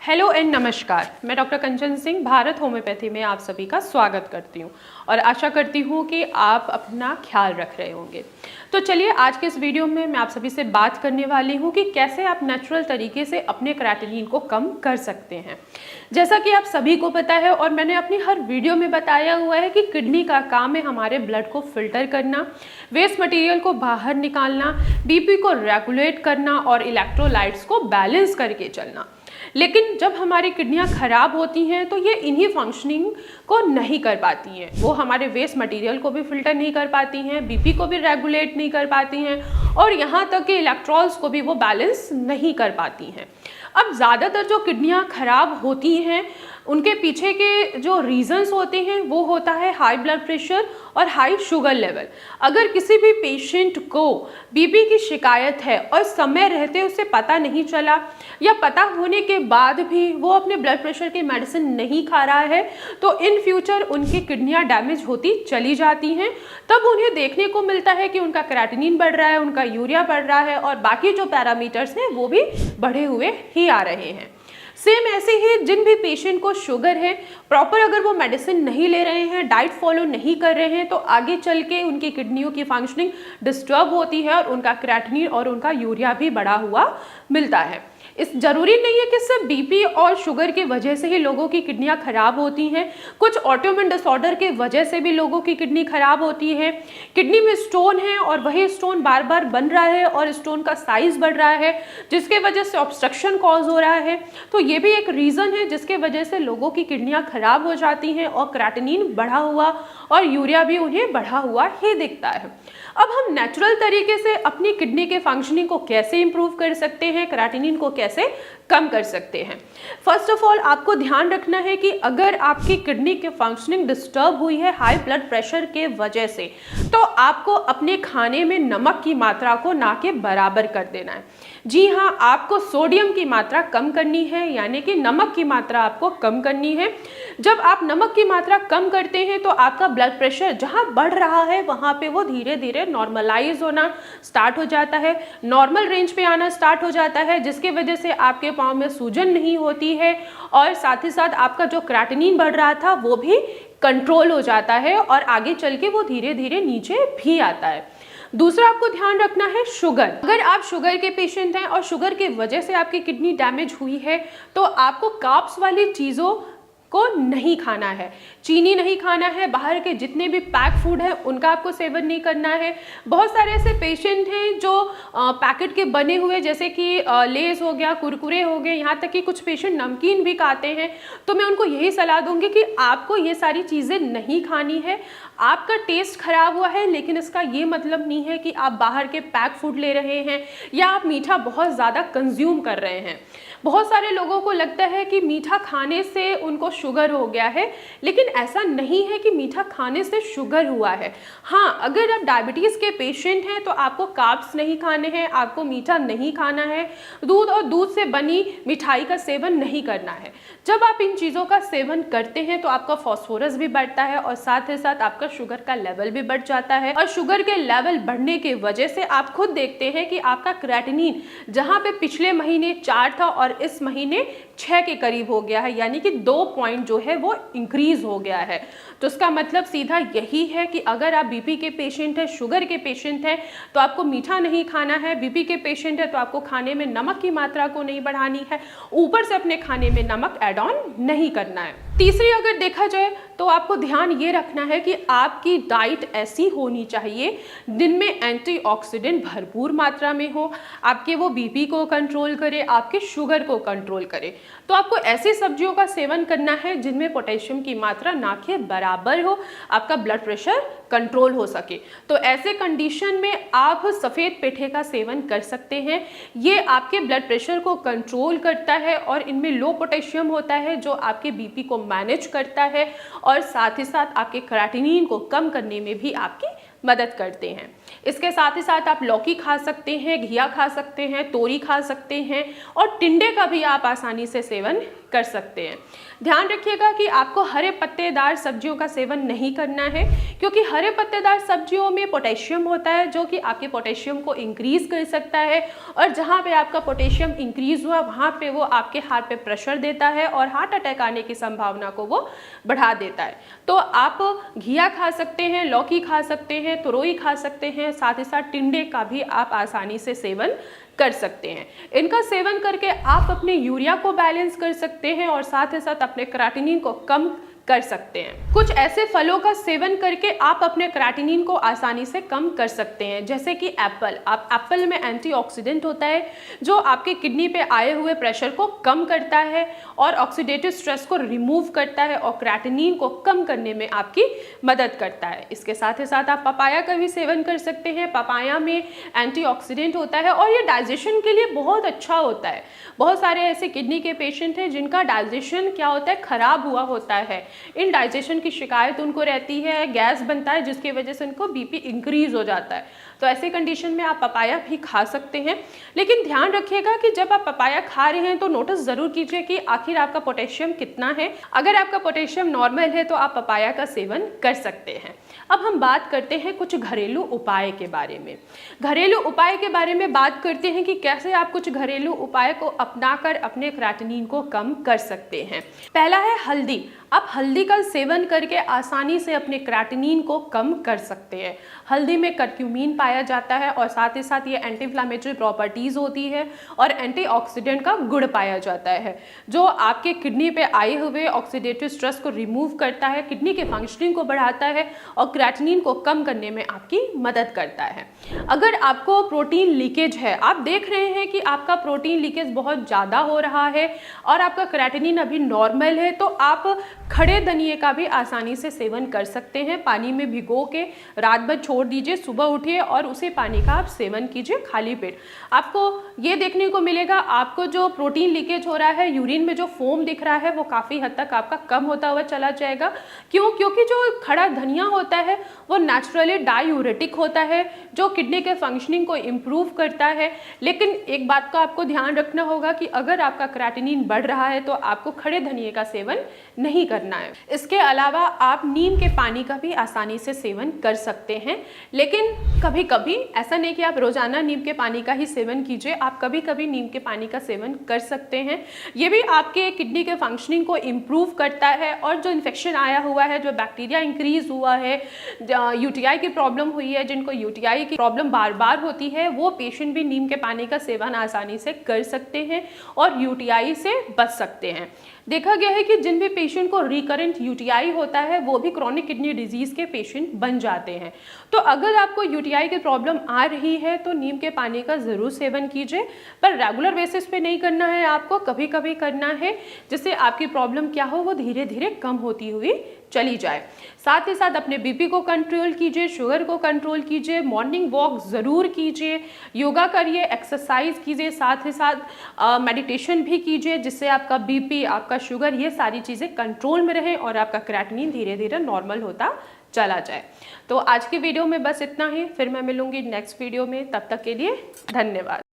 Hello and नमस्कार। मैं doctor कंचन Singh Bharat homeopathy में आप सभी का स्वागत करती हूं और आशा करती हूं कि आप अपना ख्याल रख रहे होंगे। तो चलिए आज के इस वीडियो में मैं आप सभी से बात करने वाली हूं कि कैसे आप नेचुरल तरीके से अपने क्रिएटिनिन को कम कर सकते हैं। जैसा कि आप सभी को पता है और मैंने अपनी हर वीडियो में बताया हुआ है कि किडनी का काम है हमारे ब्लड को फिल्टर करना, वेस्ट मटेरियल को बाहर निकालना, बीपी को रेगुलेट करना और इलेक्ट्रोलाइट्स को बैलेंस करके चलना। लेकिन जब हमारी किडनियां खराब होती हैं तो ये इन्हीं फंक्शनिंग को नहीं कर पाती हैं। वो हमारे वेस्ट मटेरियल को भी फिल्टर नहीं कर पाती हैं, बीपी को भी रेगुलेट नहीं कर पाती हैं और यहाँ तक कि इलेक्ट्रॉल्स को भी वो बैलेंस नहीं कर पाती हैं। अब ज़्यादातर जो किडनियां खराब होती हैं उनके पीछे के जो रीजंस होते हैं वो होता है हाई ब्लड प्रेशर और हाई शुगर लेवल। अगर किसी भी पेशेंट को बीपी की शिकायत है और समय रहते उसे पता नहीं चला या पता होने के बाद भी वो अपने ब्लड प्रेशर की मेडिसिन नहीं खा रहा है तो इन फ्यूचर उनकी किडनियां डैमेज होती चली जाती हैं। तब उन्हें देखने को मिलता है कि उनका क्रिएटिनिन बढ़ रहा है, उनका यूरिया बढ़ रहा है और बाकी जो पैरामीटर्स हैं वो भी बढ़े हुए ही आ रहे हैं। सेम ऐसे ही जिन भी पेशेंट को शुगर है, प्रॉपर अगर वो मेडिसिन नहीं ले रहे हैं, डाइट फॉलो नहीं कर रहे हैं तो आगे चल के उनकी किडनियों की फंक्शनिंग डिस्टर्ब होती है और उनका क्रिएटिनिन और उनका यूरिया भी बढ़ा हुआ मिलता है। इस जरूरी नहीं है कि सिर्फ बीपी और शुगर की वजह से ही लोगों की किडनियां खराब होती हैं। कुछ ऑटोइम्यून डिसऑर्डर के वजह से भी लोगों की किडनी खराब होती है। किडनी में स्टोन है और वही स्टोन बार बार बन रहा है और स्टोन का साइज बढ़ रहा है जिसके वजह से ऑब्स्ट्रक्शन कॉज हो रहा है। तो ये भी एक रीज़न है जिसके वजह से लोगों की किडनियां खराब हो जाती हैं और क्रिएटिनिन बढ़ा हुआ और यूरिया भी उन्हें बढ़ा हुआ ही दिखता है। अब हम नेचुरल तरीके से अपनी किडनी के फंक्शनिंग को कैसे इंप्रूव कर सकते हैं, क्रिएटिनिन को कैसे कम कर सकते हैं। फर्स्ट ऑफ ऑल आपको ध्यान रखना है कि अगर आपकी किडनी की फंक्शनिंग डिस्टर्ब हुई है हाई ब्लड प्रेशर के वजह से तो आपको अपने खाने में नमक की मात्रा को ना के बराबर कर देना है। जी हाँ, आपको सोडियम की मात्रा कम करनी है, यानी कि नमक की मात्रा आपको कम करनी है। जब आप नमक की मात्रा कम करते हैं तो आपका ब्लड प्रेशर जहाँ बढ़ रहा है वहाँ पे वो धीरे धीरे नॉर्मलाइज होना स्टार्ट हो जाता है, नॉर्मल रेंज पे आना स्टार्ट हो जाता है, जिसकी वजह से आपके पाँव में सूजन नहीं होती है और साथ ही साथ आपका जो क्रिएटिनिन बढ़ रहा था वो भी कंट्रोल हो जाता है और आगे चल के वो धीरे धीरे नीचे भी आता है। दूसरा आपको ध्यान रखना है शुगर। अगर आप शुगर के पेशेंट हैं और शुगर की वजह से आपकी किडनी डैमेज हुई है तो आपको कार्ब्स वाली चीज़ों को नहीं खाना है, चीनी नहीं खाना है, बाहर के जितने भी पैक फूड है उनका आपको सेवन नहीं करना है। बहुत सारे ऐसे पेशेंट हैं जो पैकेट के बने हुए जैसे कि लेस हो गया, कुरकुरे हो गए, यहाँ तक कि कुछ पेशेंट नमकीन भी खाते हैं। तो मैं उनको यही सलाह दूंगी कि आपको ये सारी चीज़ें नहीं खानी है। आपका टेस्ट खराब हुआ है लेकिन इसका ये मतलब नहीं है कि आप बाहर के पैक फूड ले रहे हैं या आप मीठा बहुत ज़्यादा कंज्यूम कर रहे हैं। बहुत सारे लोगों को लगता है कि मीठा खाने से उनको शुगर हो गया है, लेकिन ऐसा नहीं है कि मीठा खाने से शुगर हुआ है। हाँ, अगर आप डायबिटीज़ के पेशेंट हैं तो आपको कार्ब्स नहीं खाने हैं, आपको मीठा नहीं खाना है, दूध और दूध से बनी मिठाई का सेवन नहीं करना है। जब आप इन चीज़ों का सेवन करते हैं तो आपका फॉस्फोरस भी बढ़ता है और साथ ही साथ आपका शुगर का लेवल भी बढ़ जाता है और शुगर के लेवल बढ़ने की वजह से आप खुद देखते हैं कि आपका क्रिएटिनिन जहाँ पे पिछले महीने 4 था और इस महीने 6 के करीब हो गया है, यानी कि 2 पॉइंट जो है वो इंक्रीज हो गया है। तो इसका मतलब सीधा यही है कि अगर आप बीपी के पेशेंट हैं, शुगर के पेशेंट हैं तो आपको मीठा नहीं खाना है, बीपी के पेशेंट है तो आपको खाने में नमक की मात्रा को नहीं बढ़ानी है, ऊपर से अपने खाने में नमक ऐड ऑन नहीं करना है। तीसरी अगर देखा जाए तो आपको ध्यान ये रखना है कि आपकी डाइट ऐसी होनी चाहिए दिन में एंटीऑक्सीडेंट भरपूर मात्रा में हो, आपके वो बीपी को कंट्रोल करे, आपके शुगर को कंट्रोल करे। तो आपको ऐसी सब्जियों का सेवन करना है जिनमें पोटेशियम की मात्रा ना के बराबर हो, आपका ब्लड प्रेशर कंट्रोल हो सके। तो ऐसे कंडीशन में आप सफ़ेद पेठे का सेवन कर सकते हैं। ये आपके ब्लड प्रेशर को कंट्रोल करता है और इनमें लो पोटेशियम होता है जो आपके बीपी को मैनेज करता है और साथ ही साथ आपके क्रिएटिनिन को कम करने में भी आपकी मदद करते हैं। इसके साथ ही साथ आप लौकी खा सकते हैं, घिया खा सकते हैं, तोरी खा सकते हैं और टिंडे का भी आप आसानी से सेवन कर सकते हैं। ध्यान रखिएगा कि आपको हरे पत्तेदार सब्जियों का सेवन नहीं करना है, क्योंकि हरे पत्तेदार सब्जियों में पोटेशियम होता है जो कि आपके पोटेशियम को इंक्रीज कर सकता है, और जहाँ पे आपका पोटेशियम इंक्रीज हुआ वहाँ पे वो आपके हार्ट पे प्रेशर देता है और हार्ट अटैक आने की संभावना को वो बढ़ा देता है। तो आप घिया खा सकते हैं, लौकी खा सकते हैं, तुरई खा सकते हैं, साथ ही साथ टिंडे का भी आप आसानी से सेवन कर सकते हैं। इनका सेवन करके आप अपने यूरिया को बैलेंस कर सकते हैं और साथ ही साथ अपने क्रिएटिनिन को कम कर सकते हैं। कुछ ऐसे फलों का सेवन करके आप अपने क्रिएटिनिन को आसानी से कम कर सकते हैं, जैसे कि एप्पल। आप एप्पल में एंटीऑक्सीडेंट होता है जो आपके किडनी पे आए हुए प्रेशर को कम करता है और ऑक्सीडेटिव स्ट्रेस को रिमूव करता है और क्रिएटिनिन को कम करने में आपकी मदद करता है। इसके साथ ही साथ आप पपाया का भी सेवन कर सकते हैं। पपाया में एंटीऑक्सीडेंट होता है और ये डाइजेशन के लिए बहुत अच्छा होता है। बहुत सारे ऐसे किडनी के पेशेंट हैं जिनका डाइजेशन क्या होता है, खराब हुआ होता है। इन डाइजेशन की शिकायत उनको रहती है, गैस बनता है जिसकी वजह से उनको बीपी इंक्रीज हो जाता है। तो ऐसे कंडीशन में आप पपाया भी खा सकते हैं। लेकिन ध्यान रखिएगा कि जब आप पपाया खा रहे हैं तो नोटिस ज़रूर कीजिए कि आखिर आपका पोटेशियम कितना है। अगर आपका पोटेशियम नॉर्मल है तो आप पपाया का सेवन कर सकते हैं। अब हम बात करते हैं कुछ घरेलू उपाय के बारे में। घरेलू उपाय के बारे में बात करते हैं कि कैसे आप कुछ घरेलू उपाय को अपनाकर अपने क्रिएटिनिन को कम कर सकते हैं। पहला है हल्दी। आप हल्दी का सेवन करके आसानी से अपने क्रिएटिनिन को कम कर सकते हैं। हल्दी में करक्यूमिन पाया जाता है और साथ ही साथ ये एंटी इन्फ्लेमेटरी प्रॉपर्टीज़ होती है और एंटीऑक्सीडेंट का गुण पाया जाता है जो आपके किडनी पे आए हुए ऑक्सीडेटिव स्ट्रेस को रिमूव करता है, किडनी के फंक्शनिंग को बढ़ाता है और क्रिएटिनिन को कम करने में आपकी मदद करता है। अगर आपको प्रोटीन लीकेज है, आप देख रहे हैं कि आपका प्रोटीन लीकेज बहुत ज़्यादा हो रहा है और आपका क्रिएटिनिन अभी नॉर्मल है, तो आप खड़े धनिये का भी आसानी से सेवन कर सकते हैं। पानी में भिगो के रात भर छोड़ दीजिए, सुबह उठिए और उसे पानी का आप सेवन कीजिए खाली पेट। आपको ये देखने को मिलेगा, आपको जो प्रोटीन लीकेज हो रहा है, यूरिन में जो फोम दिख रहा है, वो काफ़ी हद तक आपका कम होता हुआ चला जाएगा। क्यों? क्योंकि जो खड़ा धनिया होता है वो नेचुरली डायूरेटिक होता है जो किडनी के फंक्शनिंग को इम्प्रूव करता है। लेकिन एक बात का आपको ध्यान रखना होगा कि अगर आपका क्रिएटिनिन बढ़ रहा है तो आपको खड़े धनिये का सेवन नहीं करना है। इसके अलावा आप नीम के पानी का भी आसानी से सेवन कर सकते हैं, लेकिन कभी कभी ऐसा नहीं कि आप रोजाना नीम के पानी का ही सेवन कीजिए, आप कभी कभी नीम के पानी का सेवन कर सकते हैं। ये भी आपके किडनी के फंक्शनिंग को इम्प्रूव करता है और जो इन्फेक्शन आया हुआ है, जो बैक्टीरिया इंक्रीज हुआ है, यूटीआई की प्रॉब्लम हुई है, जिनको यूटीआई की प्रॉब्लम बार बार होती है, वो पेशेंट भी नीम के पानी का सेवन आसानी से कर सकते हैं और यूटीआई से बच सकते हैं। देखा गया है कि जिन भी पेशेंट को रिकरेंट यूटीआई होता है वो भी क्रॉनिक किडनी डिजीज के पेशेंट बन जाते हैं। तो अगर आपको यूटीआई की प्रॉब्लम आ रही है तो नीम के पानी का ज़रूर सेवन कीजिए, पर रेगुलर बेसिस पे नहीं करना है, आपको कभी कभी करना है, जिससे आपकी प्रॉब्लम क्या हो वो धीरे धीरे कम होती हुई चली जाए। साथ ही साथ अपने बीपी को कंट्रोल कीजिए, शुगर को कंट्रोल कीजिए, मॉर्निंग वॉक ज़रूर कीजिए, योगा करिए, एक्सरसाइज कीजिए, साथ ही साथ मेडिटेशन भी कीजिए, जिससे आपका बीपी, आपका शुगर, ये सारी चीज़ें कंट्रोल में रहें और आपका क्रिएटिनिन धीरे धीरे नॉर्मल होता चला जाए। तो आज की वीडियो में बस इतना ही, फिर मैं मिलूंगी नेक्स्ट वीडियो में। तब तक के लिए धन्यवाद।